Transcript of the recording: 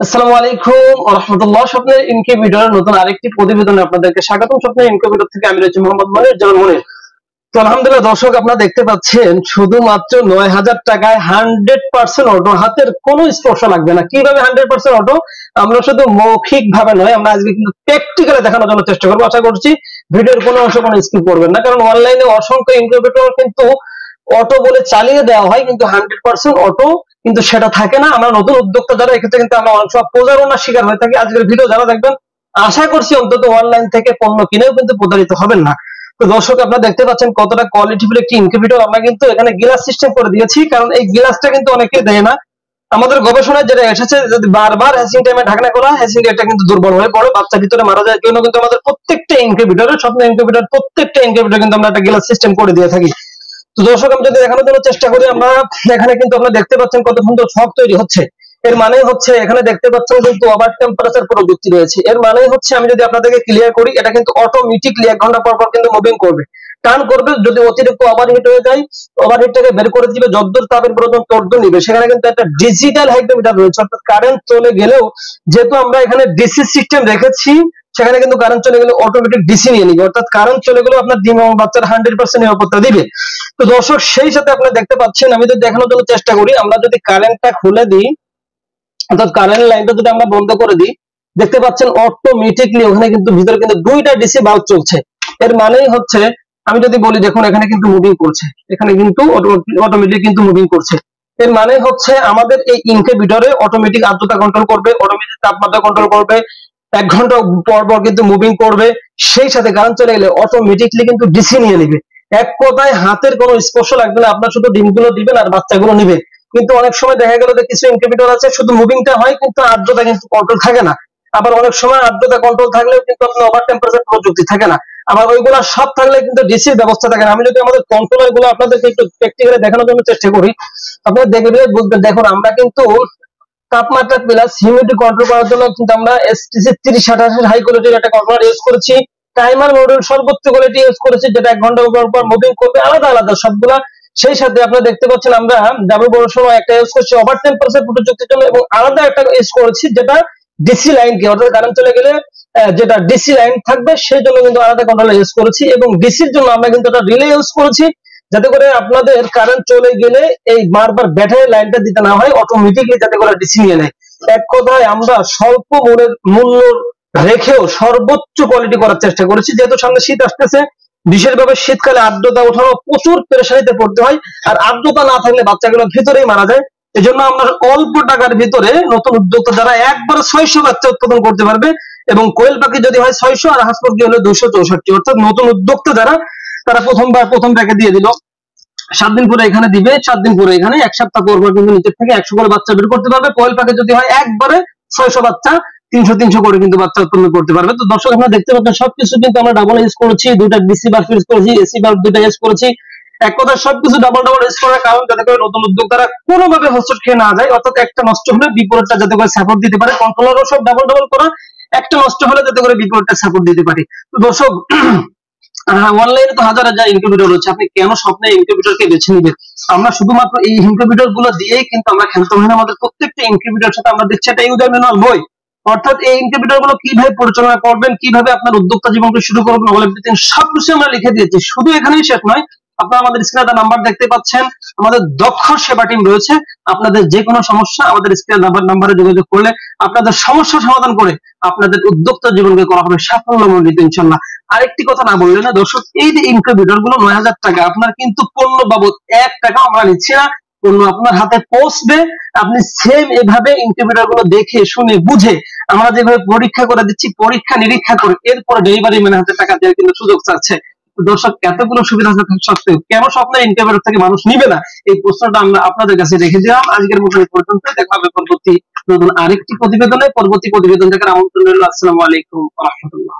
আসসালামু আলাইকুম ওয়া রাহমাতুল্লাহ। স্বপ্নের ইনকিউবেটরের নতুন আরেকটি প্রতিবেদনে আপনাদেরকে স্বাগতম। স্বপ্নের ইনকিউবেটর থেকে আমি রয়েছি মোহাম্মদ মনির জামান মনির। তো আলহামদুলিল্লাহ দর্শক, আপনারা দেখতে পাচ্ছেন শুধুমাত্র ৯,০০০ টাকায় 100% অটো, হাতের কোনো স্পর্শ লাগবে না। কিভাবে 100% অটো? আমরা শুধু মৌখিক ভাবে নয়, আমরা আজকে কিন্তু প্র্যাকটিক্যালি দেখানোর জন্য চেষ্টা করবো। আশা করছি ভিডিওর কোনো অংশ কোনো স্কিপ করবেন না, কারণ অনলাইনে অসংখ্য ইনকিউবেটর কিন্তু অটো বলে চালিয়ে দেওয়া হয়, কিন্তু 100% অটো কিন্তু সেটা থাকে না। আমরা নতুন উদ্যোক্তা যারা, এক্ষেত্রে কিন্তু আমরা অনেক সময় প্রতারণার শিকার হয়ে থাকি। আজকের ভিডিও যারা দেখবেন, আশা করছি অন্তত অনলাইন থেকে পণ্য কিনেও কিন্তু প্রতারিত হবেন না। তো দর্শক, আপনারা দেখতে পাচ্ছেন কতটা কোয়ালিটিফুল একটি ইনকিউবেটর। আমরা কিন্তু এখানে গ্লাস সিস্টেম করে দিয়েছি, কারণ এই গ্লাসটা কিন্তু অনেকে দেয় না। আমাদের গবেষণায় যেটা এসেছে, যদি বারবার হ্যাচিং টাইমে ঢাকনা খোলা, হ্যাচিং এটা কিন্তু দুর্বল হয়ে পড়ে, বাচ্চা ভিতরে মারা যায়। জন্য কিন্তু আমাদের প্রত্যেকটা ইনকিউবেটরে, স্বপ্ন ইনকিউবেটর প্রত্যেকটা ইনকিউবেটর কিন্তু আমরা একটা গ্লাস সিস্টেম করে দিয়ে থাকি। তো দর্শক, আমি যদি দেখানোর জন্য চেষ্টা করি, আমরা এখানে কিন্তু আপনারা দেখতে পাচ্ছেন কত সুন্দর ছক তৈরি হচ্ছে। এর মানে হচ্ছে, এখানে দেখতে পাচ্ছেন কিন্তু ওভার টেম্পারেচার প্রযুক্তি রয়েছে। এর মানে হচ্ছে, আমি যদি আপনাদেরকে ক্লিয়ার করি, এটা কিন্তু অটোমেটিকলি 1 ঘন্টা পর পর কিন্তু মুভিং করবে, টার্ন করবে। যদি অতিরিক্ত ওভারহিট হয়ে যায়, ওভারহিটটাকে বের করে দিবে, যতদূর তাপের প্রয়োজন ততদূর নিবে। সেখানে কিন্তু একটা ডিজিটাল হাইগ্রোমিটার রয়েছে, অর্থাৎ কারেন্ট চলে গেলেও, যেহেতু আমরা এখানে ডিসি সিস্টেম রেখেছি, সেখানে কিন্তু কারেন্ট চলে গেলে অটোমেটিক ডিসি নিয়ে নিবে, অর্থাৎ কারেন্ট চলে গেলেও আপনার ডিম এবং বাচ্চার 100% নিরাপত্তা দিবে। তো দর্শক, সেই সাথে আপনারা দেখতে পাচ্ছেন, আমি যদি দেখানোর জন্য চেষ্টা করি, আমরা যদি কারেন্টটা খুলে দিই, অর্থাৎ কারেন্ট লাইনটা যদি আমরা বন্ধ করে দিই, দেখতে পাচ্ছেন অটোমেটিকলি ওখানে কিন্তু ভিতরে কিন্তু 2টা ডিসি বাল্ব চলছে। এর মানেই হচ্ছে, আমি যদি বলি, দেখুন এখানে কিন্তু মুভিং করছে, এখানে কিন্তু অটোমেটিক কিন্তু মুভিং করছে। এর মানে হচ্ছে, আমাদের এই ইনকিউবেটরে অটোমেটিক আর্দ্রতা কন্ট্রোল করবে, অটোমেটিক তাপমাত্রা কন্ট্রোল করবে, 1 ঘন্টা পর পর কিন্তু মুভিং করবে। সেই সাথে কারেন্ট চলে গেলে অটোমেটিকলি কিন্তু ডিসি নিয়ে নিবে। এক কথায় হাতের কোনো স্পর্শ লাগবে না, আপনার শুধু ডিমগুলো দিবেন আর বাচ্চাগুলো নিবে। কিন্তু অনেক সময় দেখা গেল যে কিছু ইনকিউবেটর আছে শুধু মুভিংটা হয়, কিন্তু আর্দ্রতা কিন্তু কন্ট্রোল থাকে না। আবার অনেক সময় আর্দ্রতা কন্ট্রোল থাকলেও কিন্তু আপনার ওভার টেম্পারেচার প্রযুক্তি থাকে না। আবার ওইগুলা সব থাকলে কিন্তু ডিসির ব্যবস্থা থাকে না। আমি যদি আমাদের কন্ট্রোলার গুলো আপনাদেরকে একটু প্র্যাকটিক্যালি দেখানোর জন্য চেষ্টা করি, আপনারা দেখবেন, বুঝবেন। দেখুন, আমরা কিন্তু তাপমাত্রা প্লাস হিউমিডিটি কন্ট্রোল করার জন্য কিন্তু আমরা এসটিসি 3088 হাই কোয়ালিটির একটা কন্ট্রোলার ইউজ করেছি। টাইমার মডিউল সর্বোচ্চ কোয়ালিটি ইউজ করেছি, যেটা 1 ঘন্টা পর পর মুভিং করবে, আলাদা আলাদা সবগুলা। সেই সাথে আপনারা দেখতে পাচ্ছেন, আমরা ডাবল বড় সময় একটা ইউজ করছি ওভার টেম্পারেচার প্রযুক্তির জন্য, এবং আলাদা একটা ইউজ করেছি যেটা ডিসি লাইন কে, অর্থাৎ কারেন্ট চলে গেলে যেটা ডিসি লাইন থাকবে সেই জন্য কিন্তু আলাদা কন্ট্রোলার ইউজ করেছি। এবং ডিসির জন্য আমরা কিন্তু একটা রিলে ইউজ করেছি, যাতে করে আপনাদের কারেন্ট চলে গেলে এই বারবার ব্যাটারি লাইনটা দিতে না হয়, অটোমেটিকলি যাতে করে ডিসি নিয়ে নেয়। এক কথায় আমরা স্বল্প মূল্য রেখেও সর্বোচ্চ কোয়ালিটি করার চেষ্টা করেছি। যেহেতু সামনে শীত আসতেছে, বিশেষভাবে শীতকালে আর্দ্রতা ওঠানো প্রচুর পেরেশানিতে পড়তে হয়, আর আর্দ্রতা না থাকলে বাচ্চাগুলো ভিতরেই মারা যায়। এজন্য আমরা অল্প টাকার ভিতরে নতুন উদ্যোক্তা যারা একবারে 600 বাচ্চা উৎপাদন করতে পারবে, এবং কোয়েল পাখি যদি হয় 600 আর হাঁস মুরগি হলে 264, অর্থাৎ নতুন উদ্যোক্তা যারা, তারা প্রথম ব্যাগে দিয়ে দিল, 7 দিন পরে এখানে দিবে, 7 দিন পরে এখানে, 1 সপ্তাহ পর পর কিন্তু নিচের থেকে 100 করে বাচ্চা বের করতে পারবে। কোয়েল পাখি যদি হয় একবারে 600 বাচ্চা, 300 করে কিন্তু বাচ্চা উৎপন্ন করতে পারবে। তো দর্শক, আপনারা দেখতে পাচ্ছেন সবকিছু কিন্তু আমরা ডাবল ইউজ করেছি, 2টা ডিসি বাল্ব ইউজ করেছি, এসি বাল্ব 2টা ইউজ করেছি। এক কথা, সবকিছু ডাবল ইউজ করার কারণ, যাতে করে নতুন উদ্যোক্তারা কোনোভাবে হোঁচট খেয়ে না যায়, অর্থাৎ একটা নষ্ট হলে বিপরীতটা যাতে করে সাপোর্ট দিতে পারে। কন্ট্রোলারও সব ডাবল করা, একটা নষ্ট হলে যাতে করে বিপরীতটা সাপোর্ট দিতে পারে। তো দর্শক, অনলাইনে তো হাজার হাজার ইনকিউবেটর রয়েছে, আপনি কেন স্বপ্নে ইনকিউবেটরকে বেছে নিবেন? আমরা শুধুমাত্র এই ইনকিউবেটর গুলো দিয়েই কিন্তু আমরা খেলতে হয় না। আমাদের প্রত্যেকটা ইনকিউবেটরের সাথে আমরা দিচ্ছি একটা ইউজার ম্যানুয়াল বই, অর্থাৎ এই ইনকিউবেটর গুলো কিভাবে পরিচালনা করবেন, কিভাবে আপনার উদ্যোক্তা জীবনকে শুরু করবেন, সবকিছু আমরা লিখে দিয়েছি। শুধু এখানেই শেষ নয়, আপনারা আমাদের স্ক্রিনে নাম্বার দেখতে পাচ্ছেন, আমাদের দক্ষ সেবা টিম রয়েছে। আপনাদের যে কোনো সমস্যা আমাদের স্ক্রিনে নাম্বারে যোগাযোগ করলে আপনাদের সমস্যা সমাধান করে আপনাদের উদ্যোক্তা জীবনকে করা হবে সাফল্যমণ্ডিত, ইনশাআল্লাহ। আরেকটি কথা না বললে না দর্শক, এই যে ইনকিউবেটর গুলো 9,000 টাকা, আপনার কিন্তু পণ্য বাবদ 1 টাকা আমরা নিচ্ছি না। পণ্য আপনার হাতে পৌঁছবে, আপনি সেম এভাবে ইনকিউবেটর গুলো দেখে শুনে বুঝে আমরা যেভাবে পরীক্ষা করে দিচ্ছি, পরীক্ষা নিরীক্ষা করে এরপর ডেলিভারি ম্যানের হাতে টাকা দেওয়ার কিন্তু সুযোগ চাচ্ছে। দর্শক, এতগুলো সুবিধা থাকা সত্ত্বেও কেন স্বপ্নের ইনকিউবেটর থেকে মানুষ নিবে না? এই প্রশ্নটা আমরা আপনাদের কাছে রেখে দিলাম। আজকের মতো এই পর্যন্ত, দেখা হবে পরবর্তী নতুন আরেকটি প্রতিবেদনে। পরবর্তী প্রতিবেদন দেখার আমন্ত্রণ রইল। আসসালামু আলাইকুম ওয়া রাহমাতুল্লাহ।